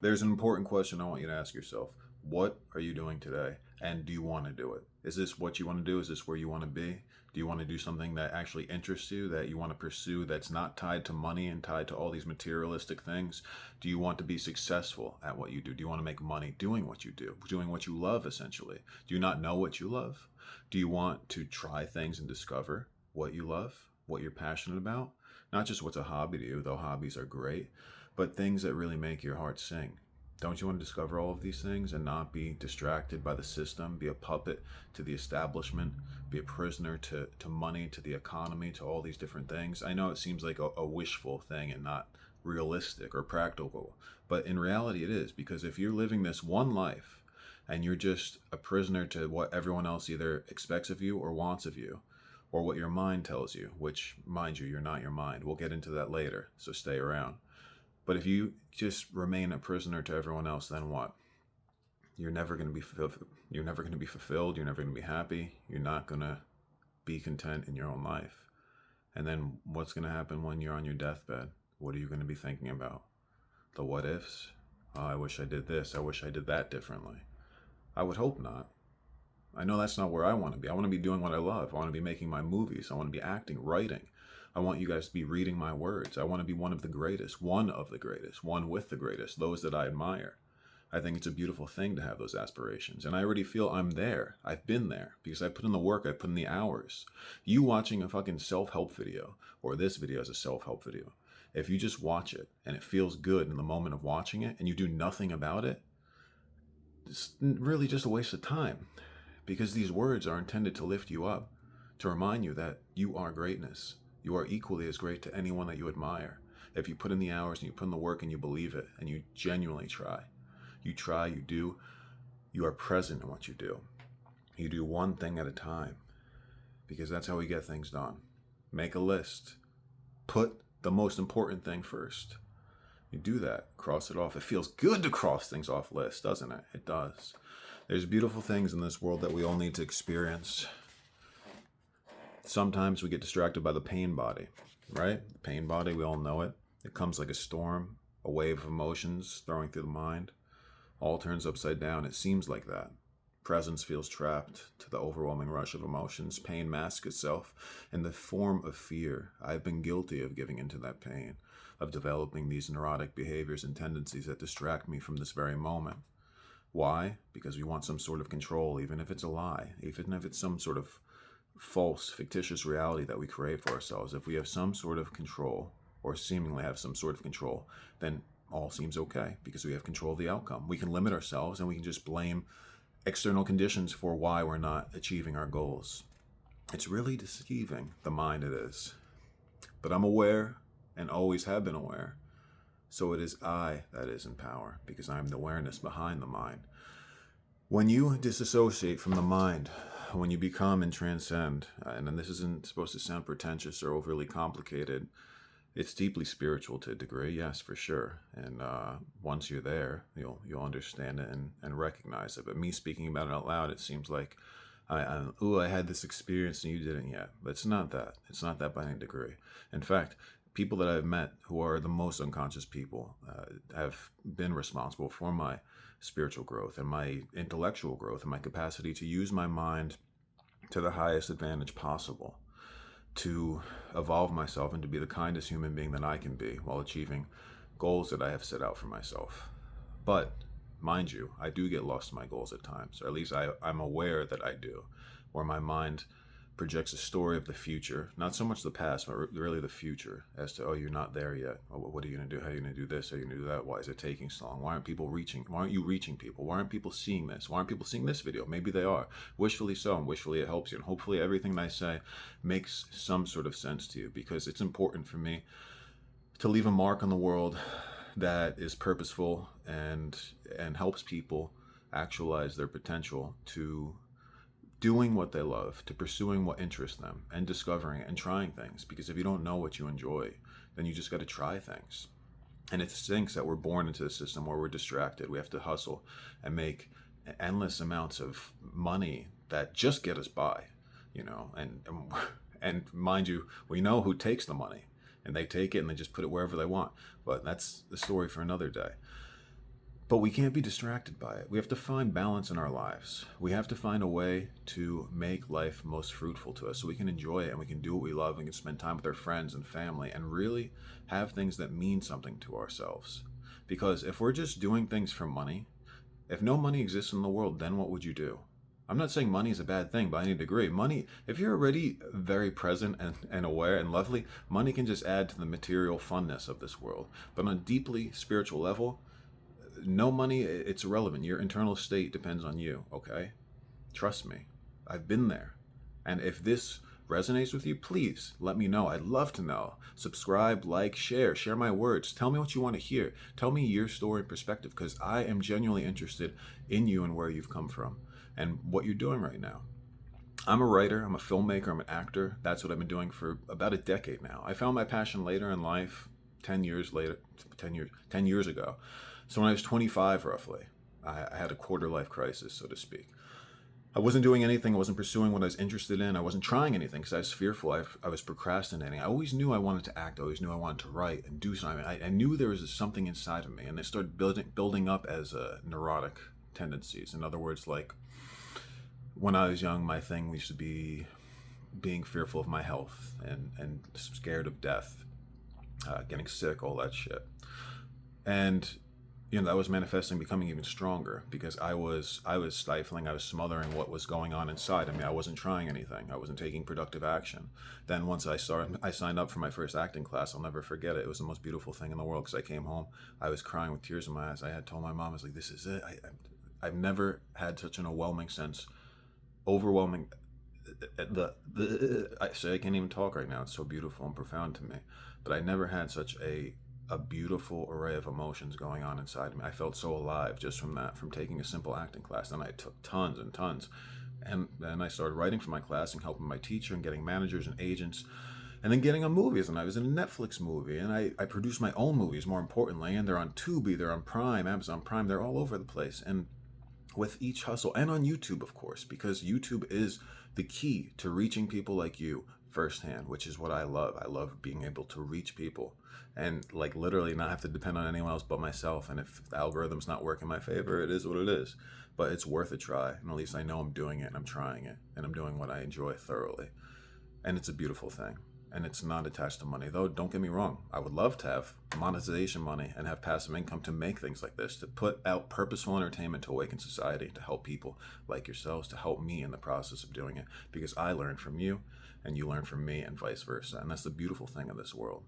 There's an important question I want you to ask yourself. What are you doing today? And do you want to do it? Is this what you want to do? Is this where you want to be? Do you want to do something that actually interests you, that you want to pursue, that's not tied to money and tied to all these materialistic things? Do you want to be successful at what you do? Do you want to make money doing what you do, doing what you love, essentially? Do you not know what you love? Do you want to try things and discover what you love, what you're passionate about? Not just what's a hobby to you, though hobbies are great, but things that really make your heart sing. Don't you want to discover all of these things and not be distracted by the system, be a puppet to the establishment, be a prisoner to money, to the economy, to all these different things? I know it seems like a wishful thing and not realistic or practical, but in reality it is, because if you're living this one life and you're just a prisoner to what everyone else either expects of you or wants of you, or what your mind tells you, which, mind you, you're not your mind. We'll get into that later, so stay around. But if you just remain a prisoner to everyone else, then what? You're never going to be fulfilled. You're never going to be fulfilled. You're never going to be happy. You're not going to be content in your own life. And then what's going to happen when you're on your deathbed? What are you going to be thinking about? The what ifs? Oh, I wish I did this. I wish I did that differently. I would hope not. I know that's not where I want to be. I want to be doing what I love. I want to be making my movies. I want to be acting, writing. I want you guys to be reading my words. I want to be one of the greatest, one of the greatest, one with the greatest, those that I admire. I think it's a beautiful thing to have those aspirations. And I already feel I'm there. I've been there because I put in the work, I put in the hours. You watching a fucking self-help video, or this video is a self-help video. If you just watch it and it feels good in the moment of watching it and you do nothing about it, it's really just a waste of time, because these words are intended to lift you up, to remind you that you are greatness. You are equally as great to anyone that you admire. If you put in the hours and you put in the work and you believe it and you genuinely try, you do, you are present in what you do. You do one thing at a time, because that's how we get things done. Make a list. Put the most important thing first. You do that, cross it off. It feels good to cross things off lists, doesn't it? It does. There's beautiful things in this world that we all need to experience. Sometimes we get distracted by the pain body, right? The pain body, we all know it. It comes like a storm, a wave of emotions throwing through the mind. All turns upside down. It seems like that. Presence feels trapped to the overwhelming rush of emotions. Pain masks itself in the form of fear. I've been guilty of giving into that pain, of developing these neurotic behaviors and tendencies that distract me from this very moment. Why? Because we want some sort of control, even if it's a lie, even if it's some sort of false, fictitious reality that we create for ourselves. If we have some sort of control, or seemingly have some sort of control, then all seems okay because we have control of the outcome. We can limit ourselves and we can just blame external conditions for why we're not achieving our goals. It's really deceiving, the mind it is. But I'm aware and always have been aware. So it is I that is in power, because I am the awareness behind the mind. When you disassociate from the mind, when you become and transcend, and this isn't supposed to sound pretentious or overly complicated, it's deeply spiritual to a degree, yes, for sure. And once you're there, you'll understand it and recognize it. But me speaking about it out loud, it seems like I had this experience and you didn't yet. But it's not that. It's not that by any degree. In fact, people that I've met who are the most unconscious people have been responsible for my spiritual growth and my intellectual growth and my capacity to use my mind to the highest advantage possible, to evolve myself and to be the kindest human being that I can be while achieving goals that I have set out for myself. But mind you, I do get lost in my goals at times, or at least I'm aware that I do, where my mind projects a story of the future, not so much the past, but really the future, as to, oh, you're not there yet. Oh, what are you going to do? How are you going to do this? How are you going to do that? Why is it taking so long? Why aren't people reaching? Why aren't you reaching people? Why aren't people seeing this? Why aren't people seeing this video? Maybe they are. Wishfully so, and wishfully it helps you. And hopefully everything I say makes some sort of sense to you, because it's important for me to leave a mark on the world that is purposeful and helps people actualize their potential to doing what they love, to pursuing what interests them, and discovering and trying things. Because if you don't know what you enjoy, then you just got to try things. And it stinks that we're born into a system where we're distracted. We have to hustle and make endless amounts of money that just get us by, and mind you, we know who takes the money, and they take it and they just put it wherever they want. But that's the story for another day. But we can't be distracted by it. We have to find balance in our lives. We have to find a way to make life most fruitful to us so we can enjoy it and we can do what we love and we can spend time with our friends and family and really have things that mean something to ourselves. Because if we're just doing things for money, if no money exists in the world, then what would you do? I'm not saying money is a bad thing by any degree. Money, if you're already very present and aware and lovely, money can just add to the material funness of this world. But on a deeply spiritual level, no money, it's irrelevant. Your internal state depends on you, okay? Trust me. I've been there. And if this resonates with you, please let me know. I'd love to know. Subscribe, like, share my words. Tell me what you want to hear. Tell me your story and perspective because I am genuinely interested in you and where you've come from and what you're doing right now. I'm a writer, I'm a filmmaker, I'm an actor. That's what I've been doing for about a decade now. I found my passion later in life, 10 years ago. So when I was 25, roughly, I had a quarter life crisis, so to speak. I wasn't doing anything. I wasn't pursuing what I was interested in. I wasn't trying anything because I was fearful. I was procrastinating. I always knew I wanted to act. I always knew I wanted to write and do something. I knew there was something inside of me, and it started building up as neurotic tendencies. In other words, like when I was young, my thing used to be being fearful of my health and scared of death, getting sick, all that shit. And that was manifesting, becoming even stronger because I was stifling, I was smothering what was going on inside of me. I wasn't trying anything. I wasn't taking productive action. Then once I signed up for my first acting class. I'll never forget it. It was the most beautiful thing in the world because I came home, I was crying with tears in my eyes. I had told my mom, I was like, this is it. I've never had such an overwhelming, I can't even talk right now. It's so beautiful and profound to me. But I never had such a beautiful array of emotions going on inside me. I felt so alive just from taking a simple acting class. Then I took tons and tons. And then I started writing for my class and helping my teacher and getting managers and agents and then getting on movies. And I was in a Netflix movie and I produced my own movies, more importantly. And they're on Tubi, they're on Prime, Amazon Prime, they're all over the place. And with each hustle and on YouTube, of course, because YouTube is the key to reaching people like you firsthand, which is what I love. I love being able to reach people and like literally not have to depend on anyone else but myself. And if the algorithm's not working in my favor, it is what it is. But it's worth a try. And at least I know I'm doing it and I'm trying it and I'm doing what I enjoy thoroughly. And it's a beautiful thing. And it's not attached to money. Though, don't get me wrong. I would love to have monetization money and have passive income to make things like this, to put out purposeful entertainment to awaken society, to help people like yourselves, to help me in the process of doing it. Because I learn from you and you learn from me and vice versa. And that's the beautiful thing of this world.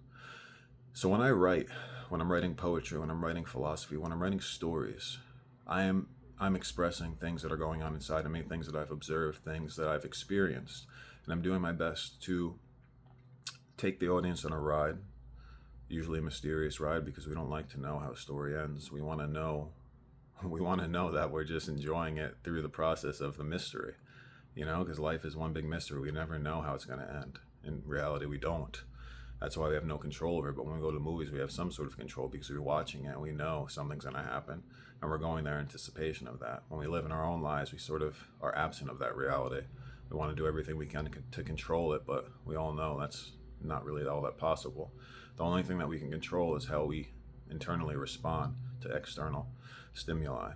So when I write, when I'm writing poetry, when I'm writing philosophy, when I'm writing stories, I'm expressing things that are going on inside of me, things that I've observed, things that I've experienced. And I'm doing my best to take the audience on a ride, usually a mysterious ride, because we don't like to know how a story ends. We want to know that we're just enjoying it through the process of the mystery, because life is one big mystery. We never know how it's going to end. In reality, we don't. That's why we have no control over it. But when we go to movies, we have some sort of control because we're watching it and we know something's going to happen and we're going there in anticipation of that. When we live in our own lives, we sort of are absent of that reality. We want to do everything we can to control it, but we all know that's not really all that possible. The only thing that we can control is how we internally respond to external stimuli,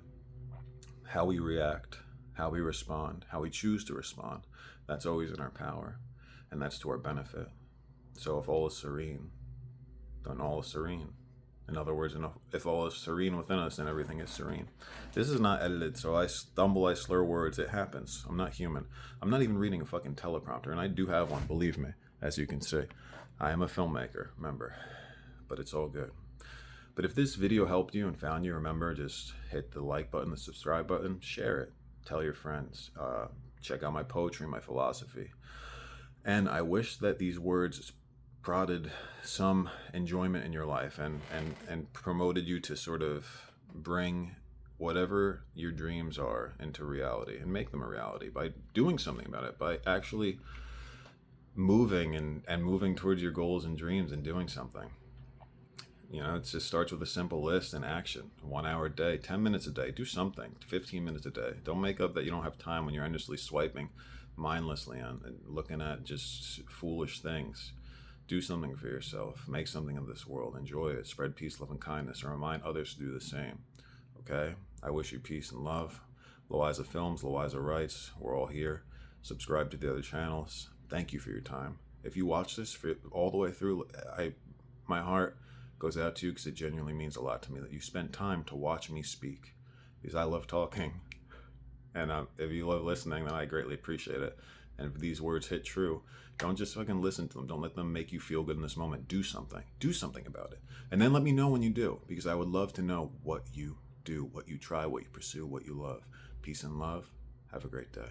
how we react, how we respond, how we choose to respond. That's always in our power, and that's to our benefit. So if all is serene, then all is serene. In other words, if all is serene within us, then everything is serene. This is not edited, so I stumble, I slur words, it happens. I'm not human. I'm not even reading a fucking teleprompter, and I do have one, believe me. As you can see, I am a filmmaker, remember, but it's all good. But if this video helped you and found you, remember, just hit the like button, the subscribe button, share it, tell your friends, check out my poetry, my philosophy. And I wish that these words prodded some enjoyment in your life and promoted you to sort of bring whatever your dreams are into reality and make them a reality by doing something about it, by actually moving and moving towards your goals and dreams and doing something. It just starts with a simple list and action. 1 hour a day, 10 minutes a day, do something, 15 minutes a day. Don't make up that you don't have time when you're endlessly swiping mindlessly and looking at just foolish things. Do something for yourself, make something of this world, enjoy it, spread peace, love, and kindness, and remind others to do the same. Okay? I wish you peace and love. Loiza Films, Loiza Writes, we're all here. Subscribe to the other channels. Thank you for your time. If you watch this all the way through, my heart goes out to you because it genuinely means a lot to me that you spent time to watch me speak, because I love talking. And if you love listening, then I greatly appreciate it. And if these words hit true, don't just fucking listen to them. Don't let them make you feel good in this moment. Do something. Do something about it. And then let me know when you do, because I would love to know what you do, what you try, what you pursue, what you love. Peace and love. Have a great day.